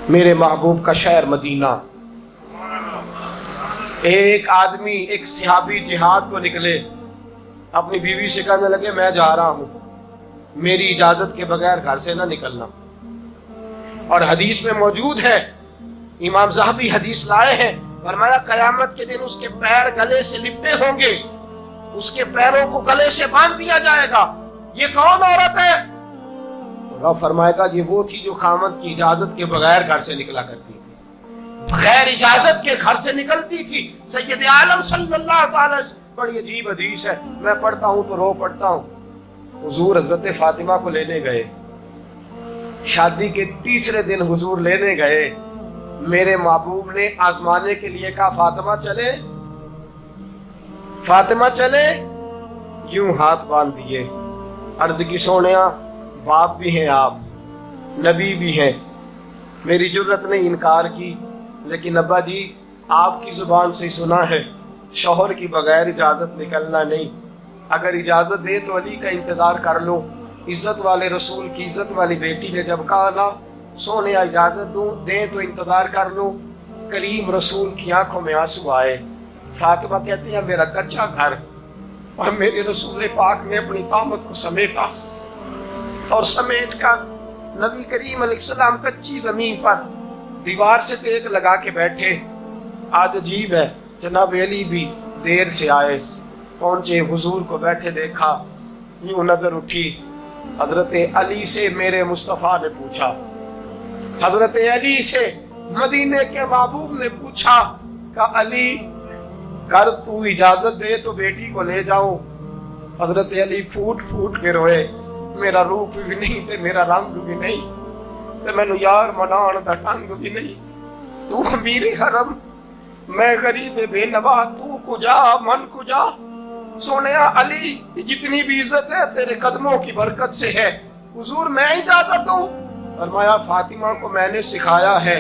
میرے محبوب کا شہر مدینہ. ایک آدمی، ایک صحابی جہاد کو نکلے، اپنی بیوی سے کہنے لگے میں جا رہا ہوں، میری اجازت کے بغیر گھر سے نہ نکلنا. اور حدیث میں موجود ہے، امام ذہبی حدیث لائے ہیں، فرمایا قیامت کے دن اس کے پیر گلے سے لپٹے ہوں گے، اس کے پیروں کو گلے سے باندھ دیا جائے گا. یہ کون عورت ہے؟ رب فرمائے گا یہ وہ تھی جو خامد کی اجازت کے بغیر گھر سے نکلا کرتی تھی، بغیر اجازت کے گھر سے نکلتی تھی. سید عالم صلی اللہ تعالی وسلم، بڑی عجیب حدیث ہے، میں پڑھتا ہوں تو رو پڑھتا ہوں. حضور حضرت فاطمہ کو لینے گئے، شادی کے تیسرے دن حضور لینے گئے. میرے محبوب نے آزمانے کے لیے کہا فاطمہ چلے، فاطمہ چلے. یوں ہاتھ باندھ دیے، عرض کی سونیا باپ بھی ہیں آپ، نبی بھی ہیں. میری جرت نے انکار کی، لیکن ابا جی آپ کی زبان سے سنا ہے شوہر کی بغیر اجازت نکلنا نہیں. اگر اجازت دے تو علی کا انتظار کر لو. عزت والے رسول کی عزت والی بیٹی نے جب کہا نا سونیا اجازت دوں دیں تو انتظار کر لو، کریم رسول کی آنکھوں میں آنسو آئے. فاطمہ کہتی ہے میرا کچا گھر اور میرے رسول پاک نے اپنی طامت کو سمیٹا، اور سمیٹ کر نبی کریم علیہ السلام کچی زمین پر دیوار سے ٹیک لگا کے بیٹھے. آج عجیب ہے، جناب علی بھی دیر سے آئے، پہنچے، حضور کو بیٹھے دیکھا، یوں نظر اٹھی. حضرت علی سے میرے مصطفیٰ نے پوچھا، حضرت علی سے مدینے کے محبوب نے پوچھا کہ علی کر تو اجازت دے تو بیٹی کو لے جاؤں. حضرت علی پھوٹ پھوٹ کے روئے، میرا روپ بھی نہیں تے میرا رنگ بھی نہیں تے مینوں یار منان دا ٹنگ بھی نہیں. تو امیر حرم، میں غریب بے نوا، تو کجا من کجا. سونیا علی جتنی بھی عزت ہے تیرے قدموں کی برکت سے ہے. حضور میں اجازت دوں؟ فرمایا فاطمہ کو میں نے سکھایا ہے.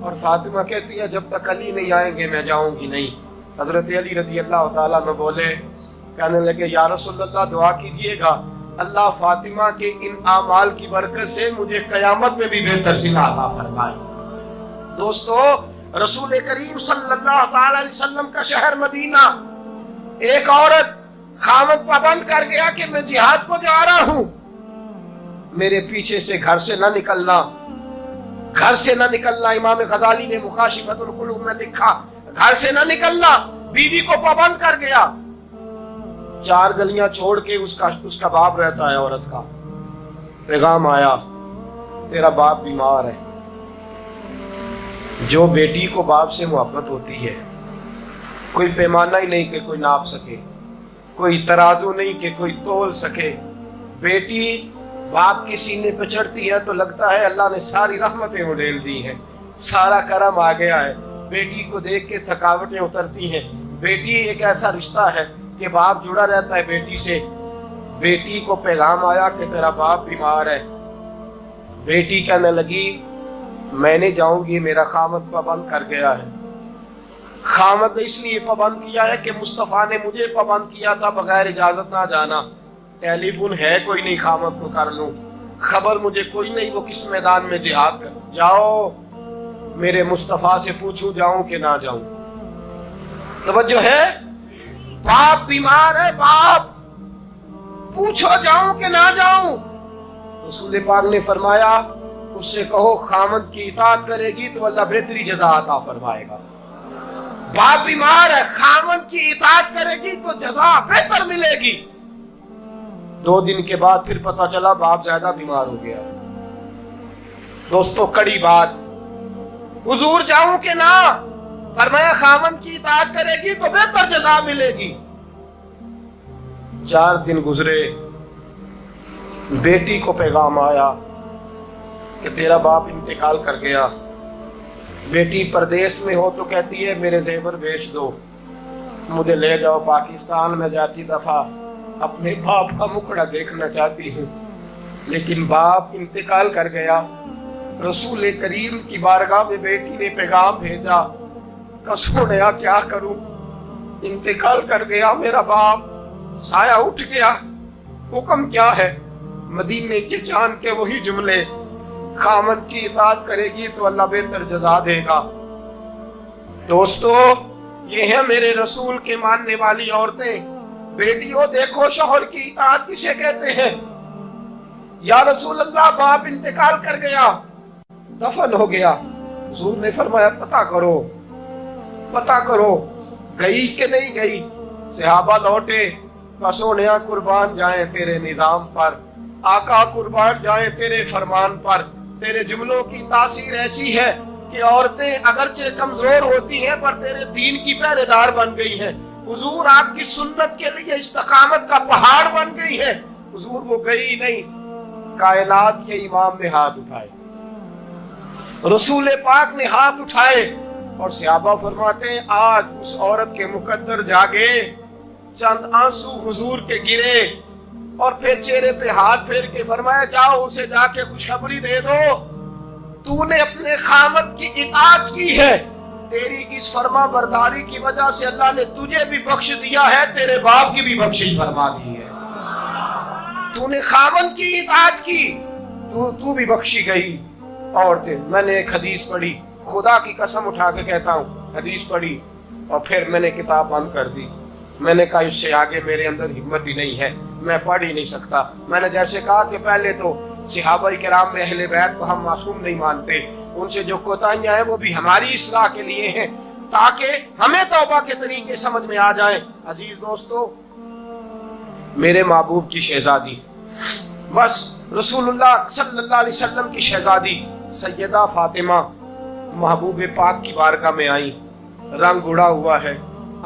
اور فاطمہ کہتی ہے جب تک علی نہیں آئیں گے میں جاؤں گی نہیں. حضرت علی رضی اللہ تعالیٰ عنہ بولے، کہنے لگے یا رسول اللہ دعا کیجئے گا اللہ فاطمہ کے ان اعمال کی برکت سے مجھے قیامت میں بھی بہتر صلہ عطا فرمائے. دوستو، رسول کریم صلی اللہ تعالی علیہ وسلم کا شہر مدینہ، ایک عورت خامد پابند کر گیا کہ میں جہاد کو جا رہا ہوں، میرے پیچھے سے گھر سے نہ نکلنا، گھر سے نہ نکلنا. امام غزالی نے مکاشفۃ القلوب میں لکھا گھر سے نہ نکلنا. بیوی کو پابند کر گیا. 4 گلیاں چھوڑ کے اس کا باپ رہتا ہے، عورت کا پیغام آیا تیرا باپ بیمار ہے. جو بیٹی کو باپ سے محبت ہوتی ہے کوئی پیمانہ ہی نہیں کہ کوئی ناپ سکے، کوئی ترازو نہیں کہ کوئی تول سکے. بیٹی باپ کے سینے پہ چڑھتی ہے تو لگتا ہے اللہ نے ساری رحمتیں اڈیل دی ہیں، سارا کرم آ گیا ہے. بیٹی کو دیکھ کے تھکاوٹیں اترتی ہیں. بیٹی ایک ایسا رشتہ ہے کہ باپ جڑا رہتا ہے بیٹی سے. بیٹی کو پیغام آیا کہ تیرا باپ بیمار ہے. بیٹی کہنے لگی میں نہیں جاؤں گی، میرا خامد پابند کر گیا ہے. خامد نے اس لیے پابند کیا ہے کہ مصطفیٰ نے مجھے پابند کیا تھا بغیر اجازت نہ جانا. ٹیلی فون ہے کوئی نہیں خامد کو کر لوں، خبر مجھے کوئی نہیں وہ کس میدان میں جہاد کر. جاؤ میرے مصطفیٰ سے پوچھوں جاؤں کہ نہ جاؤں. توجہ ہے، باپ بیمار ہے، باپ پوچھو جاؤں کہ نہ جاؤں. رسول پاک نے فرمایا اس سے کہو خامد کی اطاعت کرے گی تو اللہ بہتری جزا عطا فرمائے گا. باپ بیمار ہے، خامد کی اطاعت کرے گی تو جزا بہتر ملے گی. 2 دن کے بعد پھر پتا چلا باپ زیادہ بیمار ہو گیا. دوستو کڑی بات، حضور جاؤں کہ نہ؟ فرمایا خامد کی اطاعت کرے گی تو بہتر جزا ملے گی. 4 دن گزرے، بیٹی کو پیغام آیا کہ تیرا باپ انتقال کر گیا. بیٹی پردیس میں ہو تو کہتی ہے میرے زیور بیچ دو، مجھے لے جاؤ پاکستان میں. جاتی دفعہ اپنے باپ کا مکھڑا دیکھنا چاہتی ہوں، لیکن باپ انتقال کر گیا. رسول کریم کی بارگاہ میں بیٹی نے پیغام بھیجا کہ سونیا کیا کروں، انتقال کر گیا میرا باپ، سایہ اٹھ گیا، حکم کیا ہے؟ مدینے کے چاند کے وہی جملے خامند کی اطاعت کرے گی تو اللہ بہتر جزا دے گا۔ دوستو، یہ ہیں میرے رسول کے ماننے والی عورتیں۔ بیٹیوں دیکھو شوہر کی اطاعت کسے کہتے ہیں۔ یا رسول اللہ باپ انتقال کر گیا، دفن ہو گیا، حضور نے فرمایا پتہ کرو گئی کہ نہیں گئی۔ صحابہ لوٹے، سونیا قربان جائیں تیرے نظام پر، آقا قربان جائیں تیرے فرمان پر۔ تیرے جملوں کی تاثیر ایسی ہے کہ عورتیں اگرچہ کمزور ہوتی ہیں پر تیرے دین کی پہرے دار بن گئی ہیں۔ حضور آپ کی سنت کے لیے استقامت کا پہاڑ بن گئی ہے۔ حضور وہ گئی نہیں، کائنات کے امام نے ہاتھ اٹھائے، رسول پاک نے ہاتھ اٹھائے، اور صحابہ فرماتے ہیں آج اس عورت کے مقدر جاگے، چند آنسو حضور کے گرے، اور پھر چہرے پہ ہاتھ پھیر کے فرمایا جاؤ اسے جا کے خوشخبری دے دو، تو نے اپنے خامد کی اطاعت کی ہے، تیری اس فرما برداری کی وجہ سے اللہ نے تجھے بھی بخش دیا ہے، تیرے باپ کی بھی بخشش فرما دی ہے۔ تو نے خامد کی اطاعت کی، تو بھی بخشی گئی۔ عورتیں، میں نے ایک حدیث پڑھی، خدا کی قسم اٹھا کے کہتا ہوں، حدیث پڑھی اور پھر میں نے کتاب بند کر دی۔ میں نے کہا اس سے آگے میرے اندر ہمت ہی نہیں ہے، میں پڑھ ہی نہیں سکتا۔ میں نے جیسے کہا کہ پہلے تو صحابہ کرام میں اہل بیت کو ہم معصوم نہیں مانتے، ان سے جو کوتاہیاں ہیں وہ بھی ہماری اصلاح کے لیے ہیں تاکہ ہمیں توبہ کے طریقے سمجھ میں آ جائیں۔ عزیز دوستو، میرے محبوب کی شہزادی، بس رسول اللہ صلی اللہ علیہ وسلم کی شہزادی سیدہ فاطمہ محبوب پاک کی بارگاہ میں آئیں، رنگ اڑا ہوا ہے،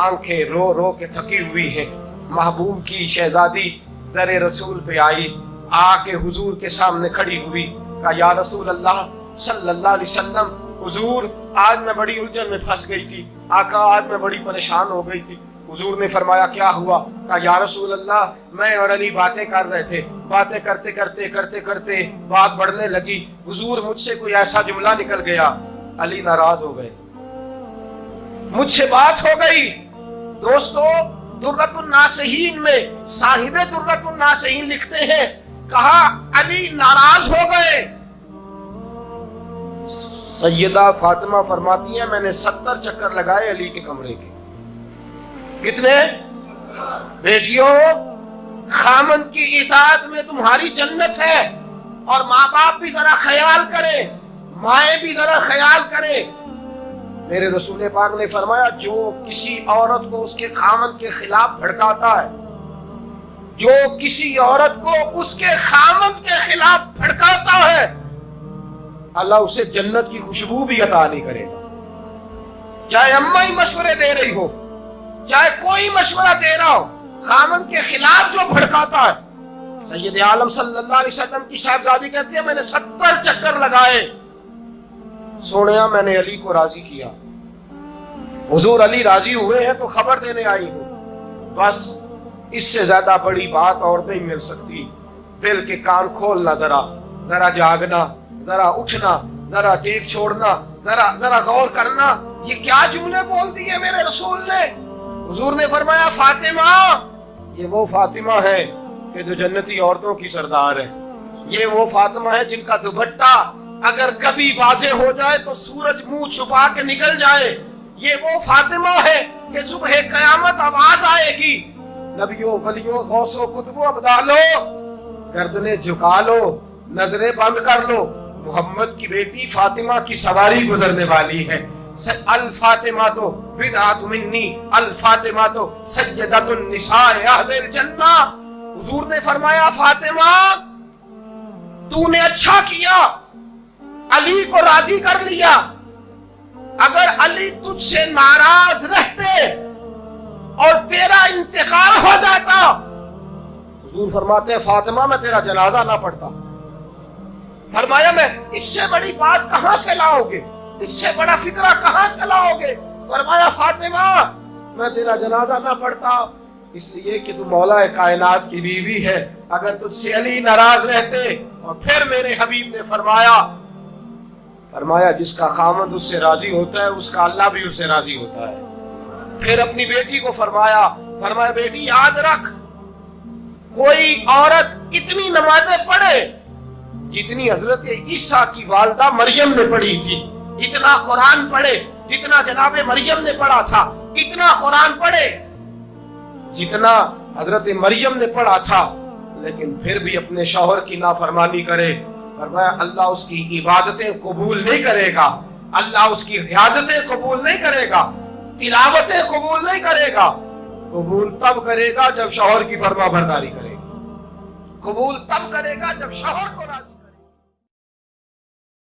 آنکھیں رو رو کے تھکی ہوئی ہیں۔ محبوب کی شہزادی در رسول پہ آئی، آ کے حضور کے سامنے کھڑی ہوئی، کہا یا رسول اللہ صلی اللہ علیہ وسلم، حضور آج میں بڑی الجھن میں پھنس گئی تھی، آقا آج میں بڑی پریشان ہو گئی تھی۔ حضور نے فرمایا کیا ہوا؟ کہا یا رسول اللہ میں اور علی باتیں کر رہے تھے، باتیں کرتے کرتے بات بڑھنے لگی، حضور مجھ سے کوئی ایسا جملہ نکل گیا، علی ناراض ہو گئے، مجھ سے بات ہو گئی۔ دوستو، درۃ الناصحین میں صاحب درۃ الناصحین لکھتے ہیں، کہا علی ناراض ہو گئے۔ سیدہ فاطمہ فرماتی ہیں میں نے 70 چکر لگائے علی کے کمرے کے۔ کتنے؟ بیٹیوں، خامند کی اطاعت میں تمہاری جنت ہے، اور ماں باپ بھی ذرا خیال کریں، مائیں بھی ذرا خیال کریں۔ میرے رسول پاک نے فرمایا جو کسی عورت کو اس کے خامند کے خلاف بھڑکاتا ہے، جو کسی عورت کو اس کے خامند کے خلاف بھڑکاتا ہے، اللہ اسے جنت کی خوشبو بھی عطا نہیں کرے گا۔ چاہے اماں ہی مشورے دے رہی ہو، چاہے کوئی مشورہ دے رہا ہو، خامند کے خلاف جو بھڑکاتا ہے۔ سید عالم صلی اللہ علیہ وسلم کی صاحبزادی کہتی ہے میں نے 70 چکر لگائے، سونیا میں نے علی کو راضی کیا، حضور علی راضی ہوئے ہیں تو خبر دینے آئی ہوں۔ بس اس سے زیادہ بڑی بات اور نہیں مل سکتی۔ دل کے کان کھولنا، ذرا جاگنا، ذرا اٹھنا، ذرا ٹیک چھوڑنا، ذرا غور کرنا، یہ کیا جملے بول دیے میرے رسول نے۔ حضور نے فرمایا فاطمہ، یہ وہ فاطمہ ہے کہ جو جنتی عورتوں کی سردار ہے، یہ وہ فاطمہ ہے جن کا دوپٹہ اگر کبھی واضح ہو جائے تو سورج منہ چھپا کے نکل جائے، یہ وہ فاطمہ ہے کہ صبح قیامت آواز آئے گی نبیوں ولیوں غوثوں کتبوں ابدالوں گردنیں جھکا لو، نظریں بند کر لو، محمد کی بیٹی فاطمہ کی سواری گزرنے والی ہے۔ الفاطمہ تو بدعت منی، الفاطمہ تو سیدۃ النساء اہل الجنہ۔ حضور نے فرمایا فاطمہ تو نے اچھا کیا، علی کو راضی کر لیا، اگر علی تجھ سے ناراض رہتے اور تیرا انتقال ہو جاتا، حضور فرماتے ہیں فاطمہ میں تیرا جنازہ نہ پڑھتا۔ فرمایا میں اس سے بڑی بات کہاں سے لاؤ گے، اس سے بڑا فکرہ کہاں سے لاؤ گے؟ فرمایا فاطمہ میں تیرا جنازہ نہ پڑھتا اس لیے کہ تو مولا کائنات کی بیوی ہے، اگر تجھ سے علی ناراض رہتے۔ اور پھر میرے حبیب نے فرمایا جس کا خامند اس سے راضی ہوتا ہے اس کا اللہ بھی اس سے راضی ہوتا ہے۔ پھر اپنی بیٹی کو فرمایا بیٹی یاد رکھ، کوئی عورت اتنی نمازیں پڑھے جتنی حضرت عیسیٰ کی والدہ مریم نے پڑھی تھی، اتنا قرآن پڑھے جتنا جناب مریم نے پڑھا تھا، اتنا قرآن پڑھے جتنا حضرت مریم نے پڑھا تھا، لیکن پھر بھی اپنے شوہر کی نافرمانی کرے۔ فرمایا اللہ اس کی عبادتیں قبول نہیں کرے گا، اللہ اس کی ریاضتیں قبول نہیں کرے گا، تلاوتیں قبول نہیں کرے گا۔ قبول تب کرے گا جب شوہر کی فرما برداری کرے گا، قبول تب کرے گا جب شوہر کو راضی